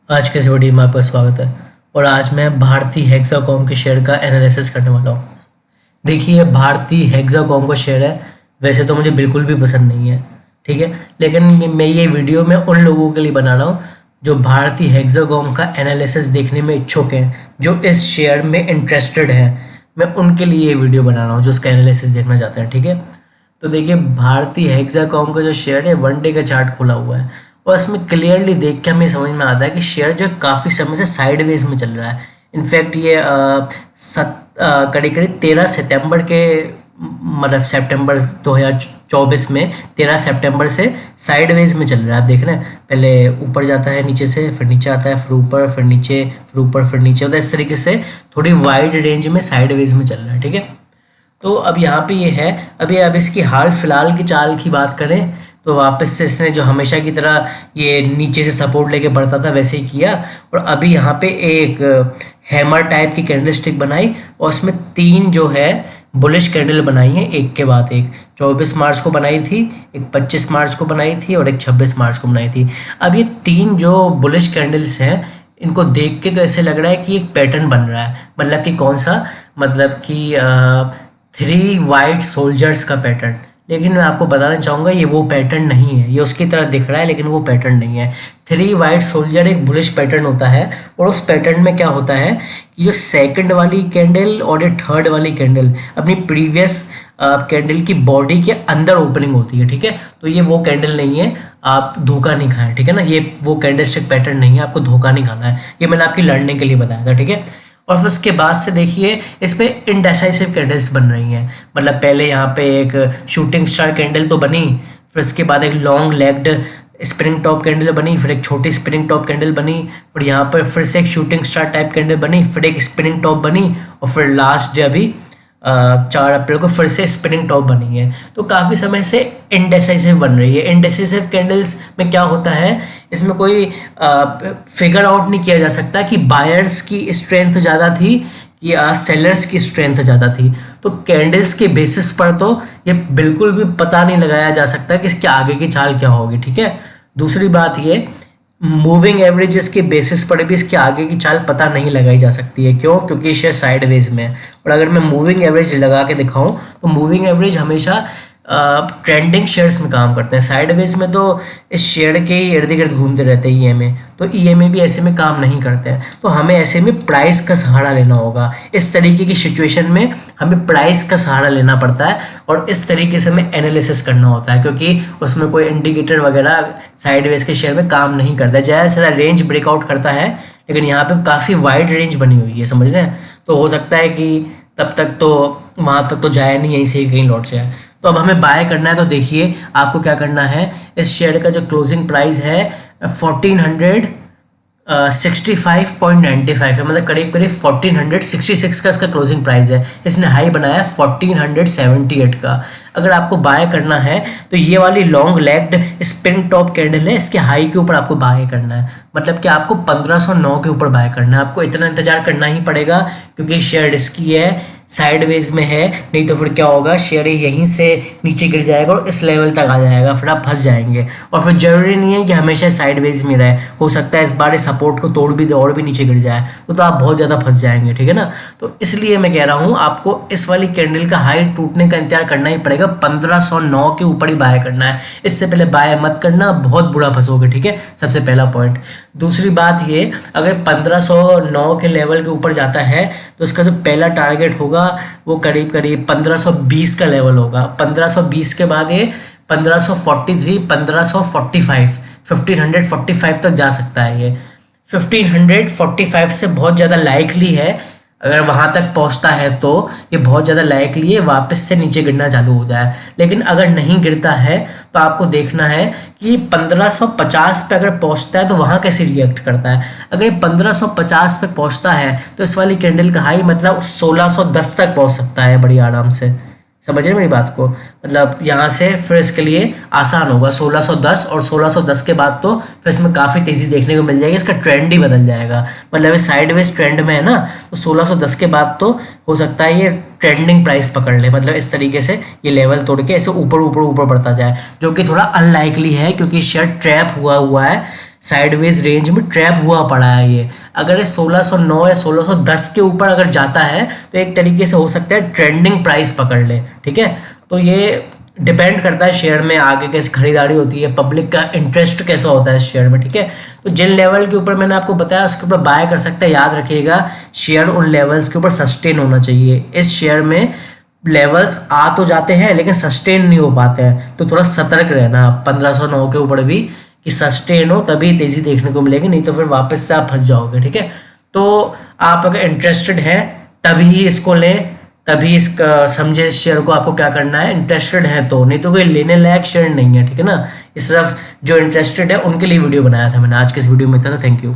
आज के इस वीडियो में आपका स्वागत है। और आज मैं भारतीय हेक्साकॉम के शेयर का एनालिसिस करने वाला हूँ। देखिए, भारतीय हेक्साकॉम का शेयर है, वैसे तो मुझे बिल्कुल भी पसंद नहीं है, ठीक है, लेकिन मैं ये वीडियो में उन लोगों के लिए बना रहा हूँ जो भारतीय हेक्साकॉम का एनालिसिस देखने में इच्छुक हैं, जो इस शेयर में इंटरेस्टेड हैं। मैं उनके लिए ये वीडियो बना रहा हूँ जो उसका एनालिसिस देखना चाहते हैं, ठीक है। तो देखिए, भारतीय हेक्साकॉम का जो शेयर है, वन डे का चार्ट खुला हुआ है और इसमें क्लियरली देख के हमें समझ में आता है कि शेयर जो है काफ़ी समय से साइडवेज में चल रहा है। इनफैक्ट ये करीब करीब 13 सितंबर के, मतलब सितंबर 2024 में 13 सितंबर से साइडवेज में चल रहा है। आप देख रहे हैं, पहले ऊपर जाता है नीचे से, फिर नीचे आता है, फिर ऊपर, फिर नीचे, फिर ऊपर, फिर नीचे होता है। इस तरीके से थोड़ी वाइड रेंज में साइडवेज में चल रहा है, ठीक है। तो अब यहाँ पे ये है, अब इसकी हाल फिलहाल की चाल की बात करें तो वापस से इसने जो हमेशा की तरह ये नीचे से सपोर्ट लेके बढ़ता था वैसे ही किया, और अभी यहाँ पे एक हैमर टाइप की कैंडलस्टिक बनाई और उसमें तीन जो है बुलिश कैंडल बनाई है, एक के बाद एक। 24 मार्च को बनाई थी, एक 25 मार्च को बनाई थी और एक 26 मार्च को बनाई थी। अब ये तीन जो बुलिश कैंडल्स हैं, इनको देख के तो ऐसे लग रहा है कि एक पैटर्न बन रहा है। मतलब कि कौन सा, मतलब कि 3 वाइट सोल्जर्स का पैटर्न। लेकिन मैं आपको बताना चाहूँगा ये वो पैटर्न नहीं है, ये उसकी तरह दिख रहा है लेकिन वो पैटर्न नहीं है। 3 वाइट सोल्जर एक बुलिश पैटर्न होता है, और उस पैटर्न में क्या होता है कि जो सेकंड वाली कैंडल और ये थर्ड वाली कैंडल अपनी प्रीवियस कैंडल की बॉडी के अंदर ओपनिंग होती है, ठीक है। तो ये वो कैंडल नहीं है, आप धोखा नहीं खाएं, ठीक है ना। ये वो कैंडलस्टिक पैटर्न नहीं है, आपको धोखा नहीं खाना है। ये मैंने आपकी लर्निंग के लिए बताया था, ठीक है। और फिर उसके बाद से देखिए, इसमें इनडेसाइसिव कैंडल्स बन रही हैं। मतलब पहले यहाँ पे एक शूटिंग स्टार कैंडल तो बनी, फिर उसके बाद एक long legged spring top candle बनी, फिर एक छोटी स्प्रिंग टॉप कैंडल बनी, फिर यहाँ पर फिर से एक शूटिंग स्टार टाइप कैंडल बनी, फिर एक स्प्रिंग टॉप बनी, और फिर लास्ट जो अभी 4 अप्रैल को फिर से स्पिनिंग टॉप बनी है। तो काफ़ी समय से इनडेसिसिव बन रही है। इनडेसिसिव कैंडल्स में क्या होता है, इसमें कोई फिगर आउट नहीं किया जा सकता कि बायर्स की स्ट्रेंथ ज़्यादा थी या सेलर्स की स्ट्रेंथ ज़्यादा थी। तो कैंडल्स के बेसिस पर तो ये बिल्कुल भी पता नहीं लगाया जा सकता कि इसके आगे की चाल क्या होगी, ठीक है। दूसरी बात ये, मूविंग एवरेजेस के बेसिस पर भी इसके आगे की चाल पता नहीं लगाई जा सकती है। क्यों? क्योंकि शेयर साइडवेज में है। और अगर मैं मूविंग एवरेज लगा के दिखाऊं तो मूविंग एवरेज हमेशा ट्रेंडिंग शेयर्स में काम करते हैं। साइडवेज में तो इस शेयर के ही इर्द गिर्द घूमते रहते हैं ईएमए, तो ईएमए भी ऐसे में काम नहीं करते हैं। तो हमें ऐसे में प्राइस का सहारा लेना होगा। इस तरीके की सिचुएशन में हमें प्राइस का सहारा लेना पड़ता है और इस तरीके से हमें एनालिसिस करना होता है, क्योंकि उसमें कोई इंडिकेटर वगैरह साइडवेज के शेयर में काम नहीं करता है। ज़्यादा से ज़्यादा रेंज ब्रेकआउट करता है, लेकिन यहाँ पे काफ़ी वाइड रेंज बनी हुई है, समझ रहे हैं। तो हो सकता है कि तब तक तो वहाँ तक तो जाए नहीं, यहीं से ही कहीं लौट जाए। तो अब हमें बाय करना है, तो देखिए आपको क्या करना है। इस शेयर का जो क्लोजिंग प्राइस है 1465.95 है, मतलब करीब करीब 1466 का इसका क्लोजिंग प्राइस है। इसने हाई बनाया 1478 का। अगर आपको बाय करना है तो ये वाली long legged spring top candle है, इसके हाई के ऊपर आपको बाय करना है। मतलब कि आपको 1509 के ऊपर बाय करना है। आपको इतना इंतजार करना ही पड़ेगा क्योंकि शेयर रिस्की है, साइडवेज में है। नहीं तो फिर क्या होगा, शेयर यहीं से नीचे गिर जाएगा और इस लेवल तक आ जाएगा, फिर आप फंस जाएंगे। और फिर जरूरी नहीं है कि हमेशा साइडवेज में रहे, हो सकता है इस बार इस सपोर्ट को तोड़ भी दे और भी नीचे गिर जाए, तो आप बहुत ज़्यादा फंस जाएंगे, ठीक है ना। तो इसलिए मैं कह रहा हूँ आपको इस वाली कैंडल का हाई टूटने का इंतजार करना ही पड़ेगा। 1509 के ऊपर ही बाय करना है, इससे पहले बाय मत करना, बहुत बुरा फंसोगे, ठीक है। सबसे पहला पॉइंट। दूसरी बात ये, अगर 1509 के लेवल के ऊपर जाता है तो इसका जो पहला टारगेट होगा वो करीब करीब 1520 का लेवल होगा। 1520 के बाद ये 1543, 1545, 1545 तक जा सकता है। ये 1545 से बहुत ज़्यादा लाइकली है, अगर वहाँ तक पहुँचता है तो ये बहुत ज़्यादा लाइकली है वापस से नीचे गिरना चालू हो जाए। लेकिन अगर नहीं गिरता है तो आपको देखना है कि 1550 पे अगर पहुँचता है तो वहाँ कैसे रिएक्ट करता है। अगर ये 1550 पे पहुँचता है तो इस वाली कैंडल का हाई मतलब 1610 तक पहुँच सकता है बड़ी आराम से। समझ रहे मेरी बात को, मतलब यहाँ से फिर इसके लिए आसान होगा 1610, और 1610 के बाद तो फिर इसमें काफ़ी तेज़ी देखने को मिल जाएगी, इसका ट्रेंड ही बदल जाएगा। मतलब साइडवेज ट्रेंड में है ना, तो 1610 के बाद तो हो सकता है ये ट्रेंडिंग प्राइस पकड़ ले, मतलब इस तरीके से ये लेवल तोड़ के ऐसे ऊपर ऊपर ऊपर बढ़ता जाए, जो कि थोड़ा अनलाइकली है क्योंकि शेयर ट्रैप हुआ है साइडवेज रेंज में ट्रैप हुआ पड़ा है ये। अगर ये 1609 या 1610 के ऊपर अगर जाता है तो एक तरीके से हो सकता है ट्रेंडिंग प्राइस पकड़ ले, ठीक है। तो ये डिपेंड करता है शेयर में आगे कैसे खरीदारी होती है, पब्लिक का इंटरेस्ट कैसा होता है इस शेयर में, ठीक है। तो जिन लेवल के ऊपर मैंने आपको बताया उसके ऊपर बाय कर सकते हैं। याद रखिएगा शेयर उन लेवल्स के ऊपर सस्टेन होना चाहिए। इस शेयर में लेवल्स आ तो जाते हैं लेकिन सस्टेन नहीं हो पाते हैं, तो थोड़ा सतर्क रहना 1509 के ऊपर भी कि सस्टेन हो तभी तेजी देखने को मिलेगी, नहीं तो फिर वापस से आप फंस जाओगे, ठीक है। तो आप अगर इंटरेस्टेड हैं तभी ही इसको लें, तभी इसका समझे इस शेयर को आपको क्या करना है, इंटरेस्टेड है तो, नहीं तो कोई लेने लायक शेयर नहीं है, ठीक है ना। इस सिर्फ जो इंटरेस्टेड है उनके लिए वीडियो बनाया था मैंने। आज के इस वीडियो में इतना था, थैंक यू।